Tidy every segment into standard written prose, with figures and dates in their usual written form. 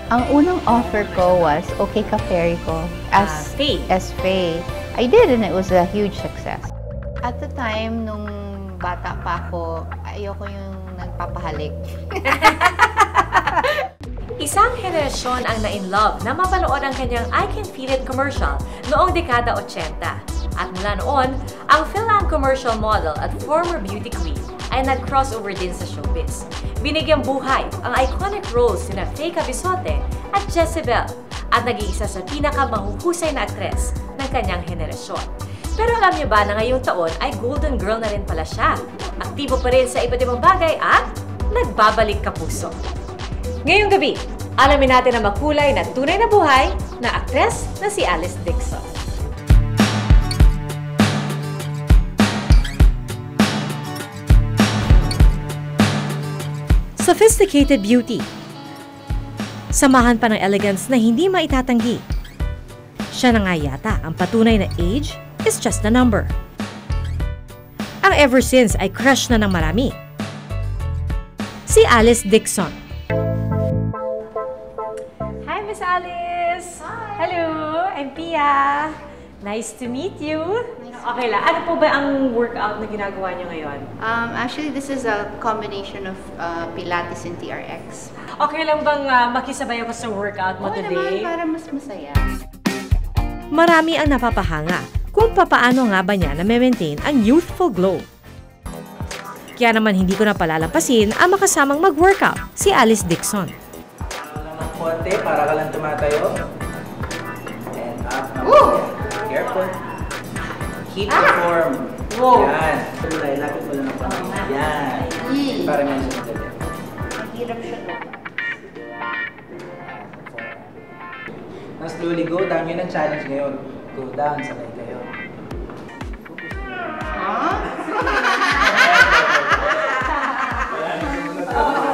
Ang unang offer ko was okay ka ferry ko as Faye. I did, and it was a huge success. At the time, nung bata pa ako, ayoko yung nagpapahalik. Isang henerasyon ang na-in-love na mapanood ang kanyang I Can Feel It commercial noong dekada 80. At mula noon, ang PhilAm commercial model at former beauty queen ay nag-crossover din sa showbiz. Binigyang buhay ang iconic roles sina Faye Cabizote at Jezebel at naging isa sa pinakamahuhusay na aktres ng kanyang henerasyon. Pero alam niyo ba na ngayong taon ay golden girl na rin pala siya? Aktibo pa rin sa iba't ibang bagay at nagbabalik kapuso. Ngayong gabi, alamin natin ang makulay na tunay na buhay na aktres na si Alice Dixon. Sophisticated beauty. Samahan pa ng elegance na hindi maitatanggi. Siya na nga yata ang patunay na age is just a number. Ang ever since ay crush na ng marami. Si Alice Dixon. Hi, Miss Alice! Hi! Hello! I'm Pia. Nice to meet you. Okay lang. Ano po ba ang workout na ginagawa niyo ngayon? Actually, this is a combination of Pilates and TRX. Okay lang bang makisabay ako sa workout mo today? Oo naman, para mas masaya. Marami ang napapahanga kung papaano nga ba niya na-maintain ang youthful glow. Kaya naman hindi ko na palalampasin ang makasamang mag-workout, si Alice Dixon. Ng konti, para ka lang tumatayo. And up naman. Careful. Keep the form. Wow. Yan. Tulay, lapit mo lang ang pangin. Yan. Para nga siya madali. Mahirap siya to. Now slowly go down. Yun ang challenge ngayon. Go down, sabay kayo.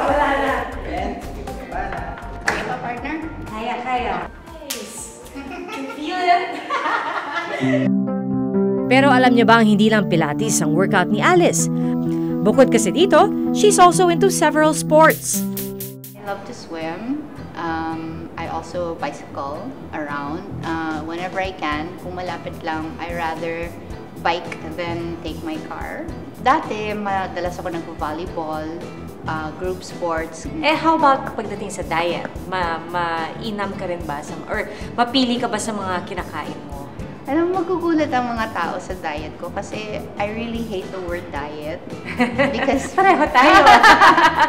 Wala na. And, pa na. Kaya ba, partner? Kaya. Nice. Feel it? Pero alam niyo ba ang hindi lang Pilates ang workout ni Alice? Bukod kasi dito, she's also into several sports. I love to swim. I also bicycle around whenever I can. Kung malapit lang, I rather bike than take my car. Dati, madalas ako nag-volleyball, group sports. How about pagdating sa diet? Mainam ka rin ba? Or mapili ka ba sa mga kinakain mo? Alam mo, magugulat ang mga tao sa diet ko kasi I really hate the word diet. Because pareho tayo.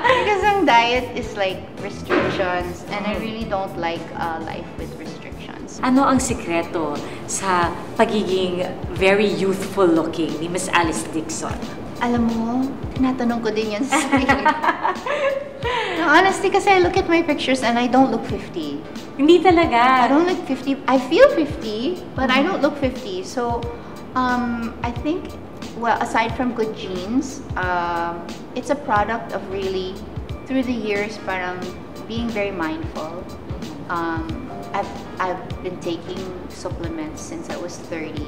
Because ang diet is like restrictions and I really don't like life with restrictions. Ano ang sikreto sa pagiging very youthful looking ni Miss Alice Dixon? Alam mo, tinatanong ko din yan sa sarili. No, honestly, kasi I look at my pictures and I don't look 50. Hindi talaga. I don't look 50. I feel 50, but I don't look 50. So, I think, well, aside from good genes, it's a product of really, through the years, parang being very mindful. I've been taking supplements since I was 30.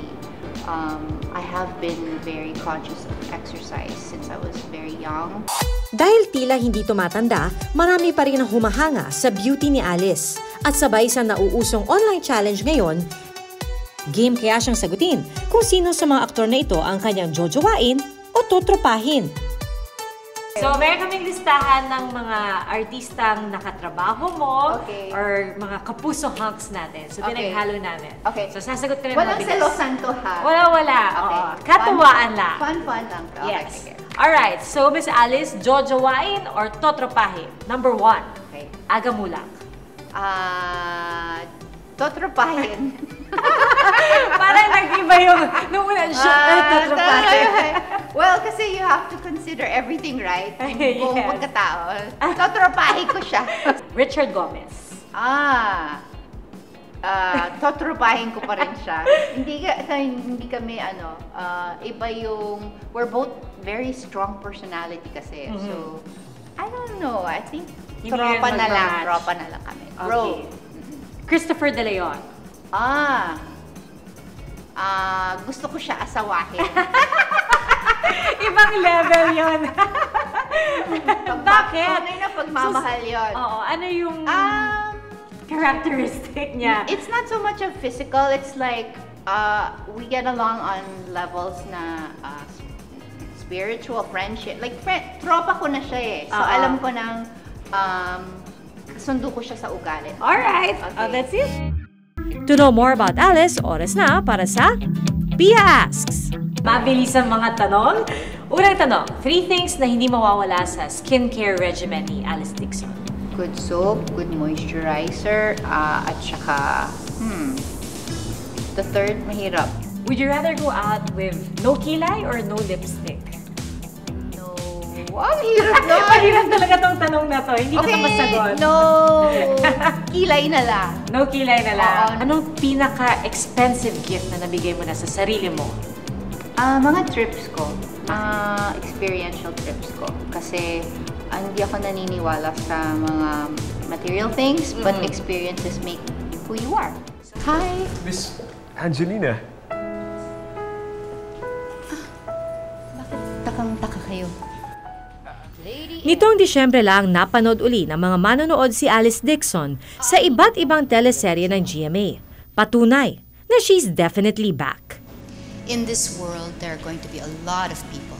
I have been very conscious of exercise since I was very young. Dahil tila hindi tumatanda, marami pa rin ang humahanga sa beauty ni Alice. At sabay sa nauusong online challenge ngayon, game kaya siyang sagutin kung sino sa mga aktor na ito ang kanyang jojowain o tutropahin. So, meron kaming listahan ng mga artistang nakatrabaho mo or mga kapuso hunks natin. So, pinaghalo namin. Okay. So, sasagot ka rin walang mabilis. Walang selosanto ha? Wala. Okay. Katuwaan lang. Fun lang. Okay, yes. Okay. Alright. So, Miss Alice, jojowain or totropahin? Number 1. Okay. Aga Mulak. Totropahin. Parang nag-iba yung nung una totropahin. Well, kasi you have to consider everything, right? Buong pagkatao. Totropahin ko siya. Richard Gomez. Totropahin ko pa rin siya. Hindi kami iba yung, we're both very strong personality kasi. So, I don't know. I think tropa na lang kami. Bro. Christopher De Leon. Gusto ko siya asawahin. Ibang level yun. Bakit? Tunay na pagmamahal yun. Oo. Ano yung characteristic niya. It's not so much of physical, it's like we get along on levels na spiritual friendship. Like, tropa ko na siya eh. So, alam ko nang sundo ko siya sa ugali. Alright, Okay. that's it. To know more about Alice, oras na para sa Pia Asks. Mabilis ang mga tanong. Unang tanong, 3 things na hindi mawawala sa skincare regimen ni Alice Dixon. Good soap, good moisturizer, at saka, the third, mahirap. Would you rather go out with no kilay or no lipstick? No, ang hirap no. Mahirap talaga tong tanong na to. Hindi ka masagot. No, kilay na lang. No kilay na lang. Oo. Anong pinaka-expensive gift na nabigay mo na sa sarili mo? Mga trips ko, experiential trips ko. Kasi hindi ako naniniwala sa mga material things, but experiences make you who you are. Hi! Miss Angelina. Bakit takang-taka kayo? Nitong Disyembre lang napanood uli ng mga manonood si Alice Dixon sa iba't ibang teleserye ng GMA. Patunay na she's definitely back. In this world, there are going to be a lot of people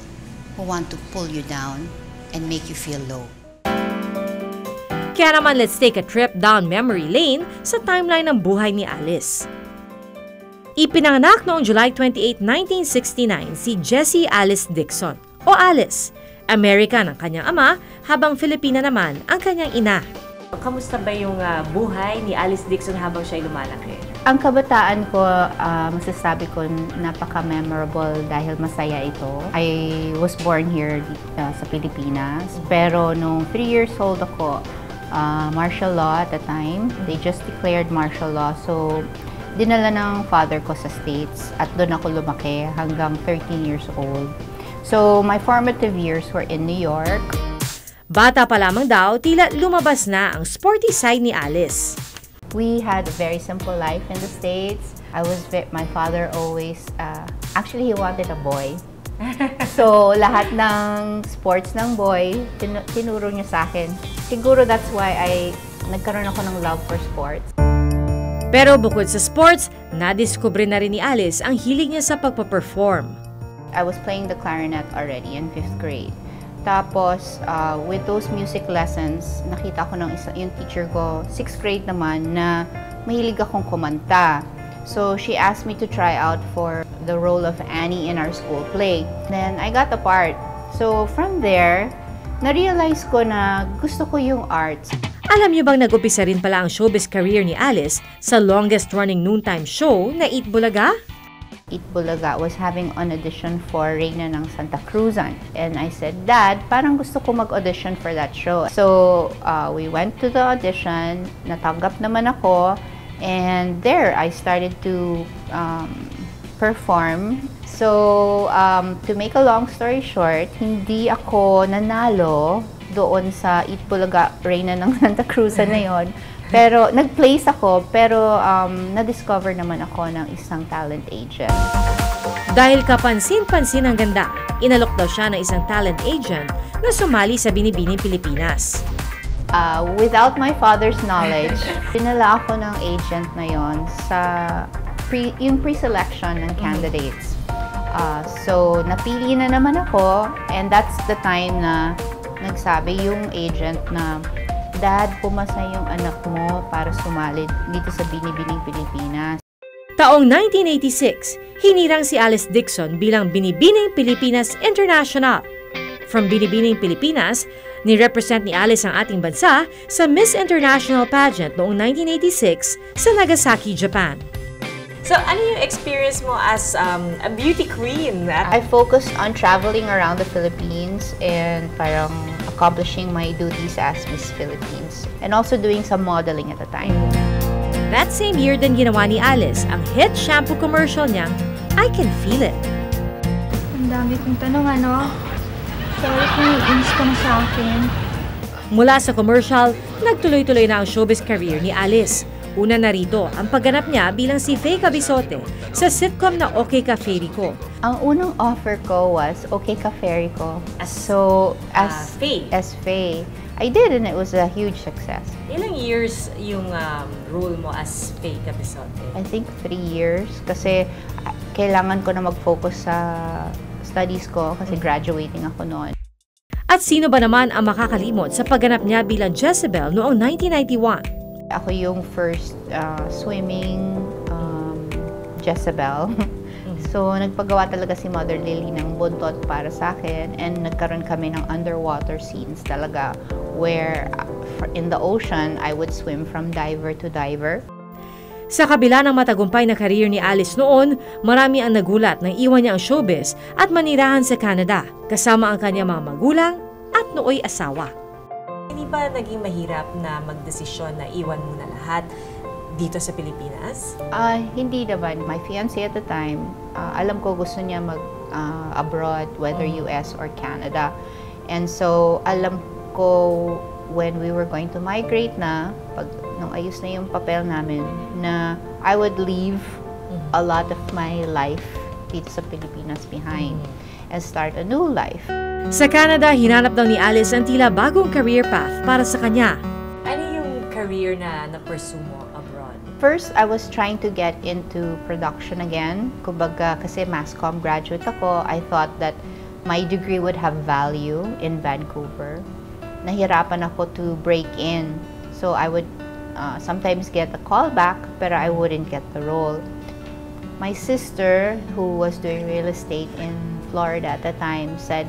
who want to pull you down and make you feel low. Kaya naman let's take a trip down memory lane sa timeline ng buhay ni Alice. Ipinanganak noong July 28, 1969 si Jessie Alice Dixon o Alice, American ang kanyang ama habang Filipina naman ang kanyang ina. Kamusta ba yung buhay ni Alice Dixon habang siya'y lumalaki? Ang kabataan ko, masasabi ko napaka-memorable dahil masaya ito. I was born here sa Pilipinas, pero nung 3 years old ako, martial law at the time. They just declared martial law. So, dinala ng father ko sa States at doon ako lumaki hanggang 13 years old. So, my formative years were in New York. Bata pa lamang daw, tila lumabas na ang sporty side ni Alice. We had a very simple life in the States. My father always, actually he wanted a boy. So, lahat ng sports ng boy, tinuro niya sa akin. Siguro that's why nagkaroon ako ng love for sports. Pero bukod sa sports, nadiskubre na rin ni Alice ang hilig niya sa pagpaperform. I was playing the clarinet already in 5th grade. Tapos, with those music lessons, nakita ko ng yung teacher ko, 6th grade naman, na mahilig akong kumanta. So, she asked me to try out for the role of Annie in our school play. Then, I got the part. So, from there, na-realize ko na gusto ko yung arts. Alam niyo bang nag-upisa rin pala ang showbiz career ni Alice sa longest-running noontime show na Eat Bulaga? Eat Bulaga was having an audition for Reyna ng Santa Cruzan. And I said, Dad, parang gusto ko mag-audition for that show. So, we went to the audition, natanggap naman ako, and there, I started to perform. So, to make a long story short, hindi ako nanalo doon sa Eat Bulaga Reyna ng Santa Cruzan na yon. Pero, nag-place ako, pero na-discover naman ako ng isang talent agent. Dahil kapansin-pansin ang ganda, inalok daw siya ng isang talent agent na sumali sa Binibining Pilipinas. Without my father's knowledge, dinala ako ng agent na yon sa yung pre-selection ng candidates. So, napili na naman ako, and that's the time na nagsabi yung agent na, Dad, pumasa yung anak mo para sumali dito sa Binibining Pilipinas. Taong 1986, hinirang si Alice Dixon bilang Binibining Pilipinas International. From Binibining Pilipinas, ni-represent ni Alice ang ating bansa sa Miss International pageant noong 1986 sa Nagasaki, Japan. So, ano yung experience mo as a beauty queen? I focused on traveling around the Philippines and parang accomplishing my duties as Miss Philippines and also doing some modeling at the time. That same year din ginawa ni Alice ang hit shampoo commercial niyang I Can Feel It. Ang dami kong tanong, ano? Sorry kung inis ka na sa akin. Mula sa commercial, nagtuloy-tuloy na ang showbiz career ni Alice. Una na rito ang pagganap niya bilang si Faye Cabizote sa sitcom na Okay Ka Fairy Ko. Ang unang offer ko was Okay Ka Fairy Ko. As Faye? As Faye. I did, and it was a huge success. Ilang years yung role mo as Faye Cabizote? I think 3 years kasi kailangan ko na mag-focus sa studies ko kasi graduating ako noon. At sino ba naman ang makakalimot sa pagganap niya bilang Jezebel noong 1991? Ako yung first swimming Jezebel. So, nagpagawa talaga si Mother Lily ng buntot para sa akin, and nagkaroon kami ng underwater scenes talaga where in the ocean, I would swim from diver to diver. Sa kabila ng matagumpay na career ni Alice noon, marami ang nagulat nang iwan niya ang showbiz at manirahan sa Canada, kasama ang kanyang mga magulang at nooy asawa. Hindi ba naging mahirap na magdesisyon na iwan mo na lahat dito sa Pilipinas? Hindi naman. My fiancé at the time, alam ko gusto niya mag-abroad, whether US or Canada. And so, alam ko when we were going to migrate na, nung ayos na yung papel namin, na I would leave a lot of my life dito sa Pilipinas behind and start a new life. Sa Canada, hinanap daw ni Alice ang tila bagong career path para sa kanya. Ano yung career na na-pursue mo abroad? First, I was trying to get into production again. Kumbaga, kasi mass comm graduate ako, I thought that my degree would have value in Vancouver. Nahirapan ako to break in. So I would sometimes get a call back, pero I wouldn't get the role. My sister, who was doing real estate in Florida at the time, said,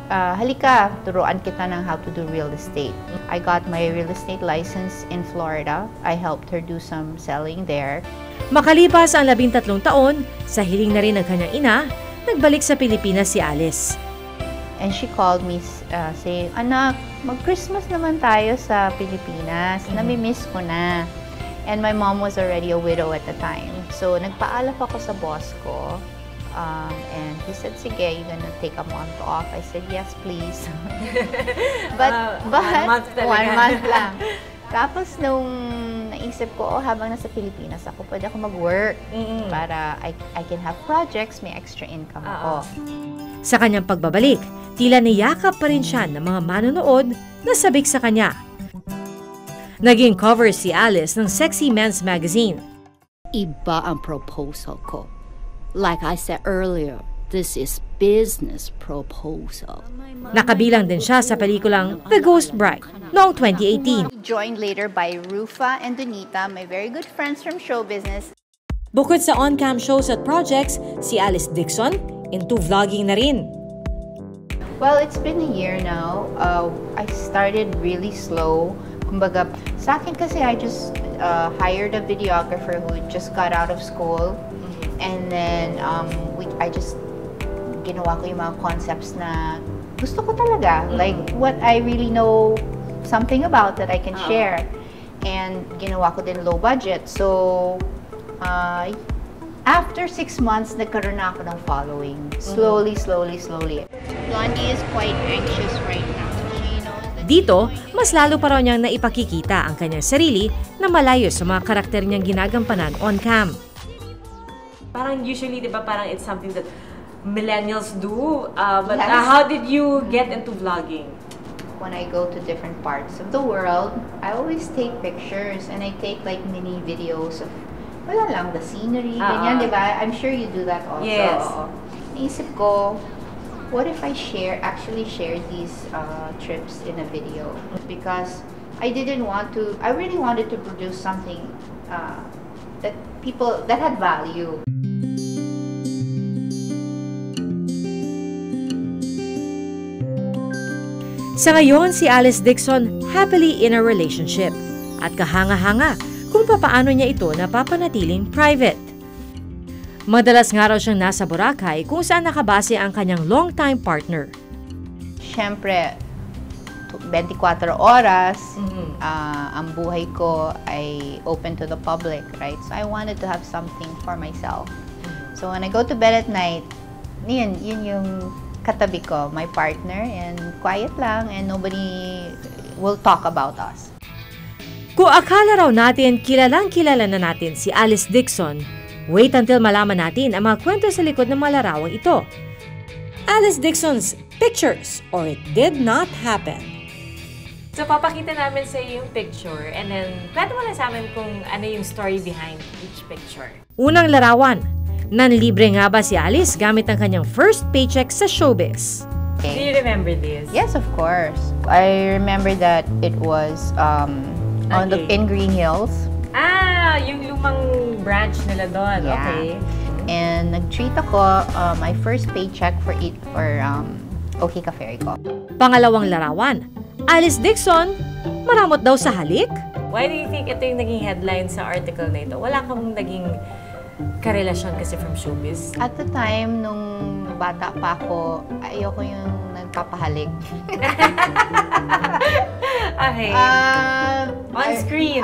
halika, turuan kita ng how to do real estate. I got my real estate license in Florida. I helped her do some selling there. Makalipas ang 13 taon, sa hiling na rin ng kanyang ina, nagbalik sa Pilipinas si Alice. And she called me saying, anak, mag-Christmas naman tayo sa Pilipinas. Nami-miss ko na. And my mom was already a widow at the time. So, nagpaalap ako sa boss ko. And he said, sige, you gonna take a month off? I said, yes, please. but 1 month talaga. 1 month lang. Tapos nung naisip ko, habang nasa Pilipinas ako, pwede ako mag-work para I can have projects, may extra income ako. Sa kanyang pagbabalik, tila niyakap pa rin siya ng mga manonood na sabik sa kanya. Naging cover si Alice ng Sexy Men's Magazine. Iba ang proposal ko. Like I said earlier, this is business proposal. Nakabilang din siya sa pelikulang The Ghost Bride noong 2018. Joined later by Rufa and Donita, my very good friends from show business. Bukod sa on-cam shows at projects, si Alice Dixon into vlogging na rin. Well, it's been a year now. I started really slow. Kumbaga, sa akin kasi I just hired a videographer who just got out of school. And then, I just ginawa ko yung mga concepts na gusto ko talaga. Like, what I really know something about that I can share. And ginawa ko din low budget. So, after 6 months, nagkaroon na ako ng following. Slowly. Blondie is quite anxious right now. She knows that Dito, mas lalo pa raw niyang naipakikita ang kanyang sarili na malayo sa mga karakter niyang ginagampanan on-cam. Parang usually, di ba, parang it's something that millennials do. But Yes. how did you get into vlogging? when I go to different parts of the world, I always take pictures and I take like mini videos of wala lang, the scenery, ganyan, di ba? I'm sure you do that also. Yes. Naisip ko, what if I actually share these trips in a video? Because I really wanted to produce something that had value. Sa ngayon, si Alice Dixon happily in a relationship at kahanga-hanga kung papaano niya ito napapanatiling private. Madalas nga raw siyang nasa Boracay kung saan nakabase ang kanyang long-time partner. Siyempre, 24 oras, ang buhay ko ay open to the public, right? So I wanted to have something for myself. So when I go to bed at night, yun yung katabi ko, my partner, and quiet lang and nobody will talk about us. Kung akala raw natin kilalang-kilala na natin si Alice Dixon, wait until malaman natin ang mga kwento sa likod ng mga larawang ito. Alice Dixon's Pictures or It Did Not Happen. So, papakita namin sa iyo yung picture and then kwento mo lang sa amin kung ano yung story behind each picture. Unang larawan, nanlibre nga ba si Alice gamit ang kanyang first paycheck sa showbiz? Do you remember this? Yes, of course. I remember that it was in Green Hills. Ah, yung lumang branch nila doon. Yeah. Okay. And nag-treat ako my first paycheck for OK Cafe ko. Pangalawang larawan, Alice Dixon, maramot daw sa halik? Why do you think ito yung naging headline sa article na ito? Wala kang naging karelasyon kasi from showbiz? At the time, nung bata pa ako, ayoko yung nagpapahalik. Okay. On screen?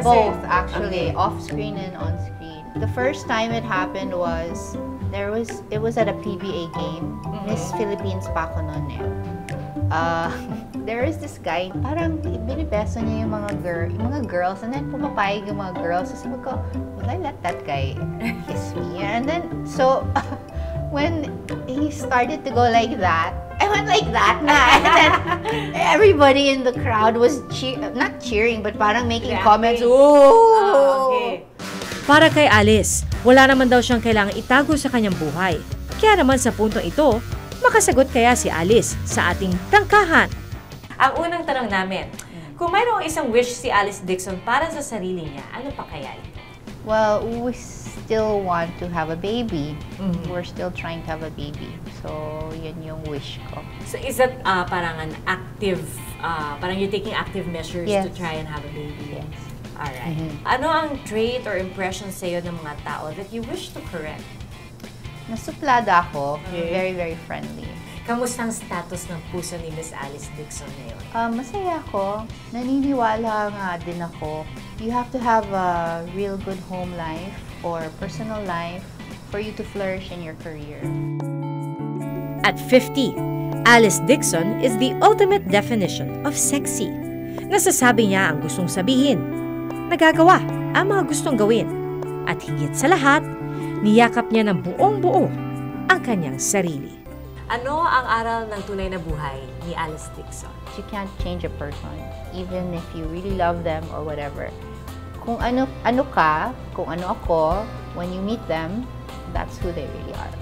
Both, actually. Okay. Off-screen and on-screen. The first time it happened was, it was at a PBA game. Miss Philippines pa ako noon eh. There is this guy, parang binibeso niya yung mga girls, and then pumapayag yung mga girls. So sabi ko, will I let that guy kiss me? And then, so, when he started to go like that, I went like that na. And then, everybody in the crowd was not cheering, but parang making comments. Oh! Okay. Para kay Alice, wala naman daw siyang kailangang itago sa kanyang buhay. Kaya naman sa puntong ito, makasagot kaya si Alice sa ating tangkahan. Ang unang tanong namin, kung mayroong isang wish si Alice Dixon para sa sarili niya, ano pa kaya ito? Well, we still want to have a baby. We're still trying to have a baby. So, yun yung wish ko. So, is that parang an active, parang you're taking active measures to try and have a baby? Yes. Alright. Ano ang trait or impression sa'yo ng mga tao that you wish to correct? Nasuplada ako. Very, very friendly. Kamusta ang status ng puso ni Miss Alice Dixon ngayon? Masaya ako. Naniniwala nga din ako. You have to have a real good home life or personal life for you to flourish in your career. At 50, Alice Dixon is the ultimate definition of sexy. Nasasabi niya ang gustong sabihin. Nagagawa ang mga gustong gawin. At higit sa lahat, niyakap niya ng buong-buo ang kanyang sarili. Ano ang aral ng tunay na buhay ni Alice Dixon? You can't change a person, even if you really love them or whatever. Kung ano ka, kung ano ako, when you meet them, that's who they really are.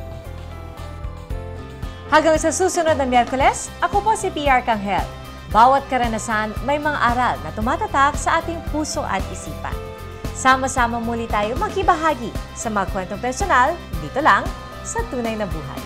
Hanggang sa susunod na Miyerkules, ako po si PR Kanghel. Bawat karanasan may mga aral na tumatatak sa ating puso at isipan. Sama-sama muli tayo makibahagi sa mga kwentong personal dito lang sa Tunay na Buhay.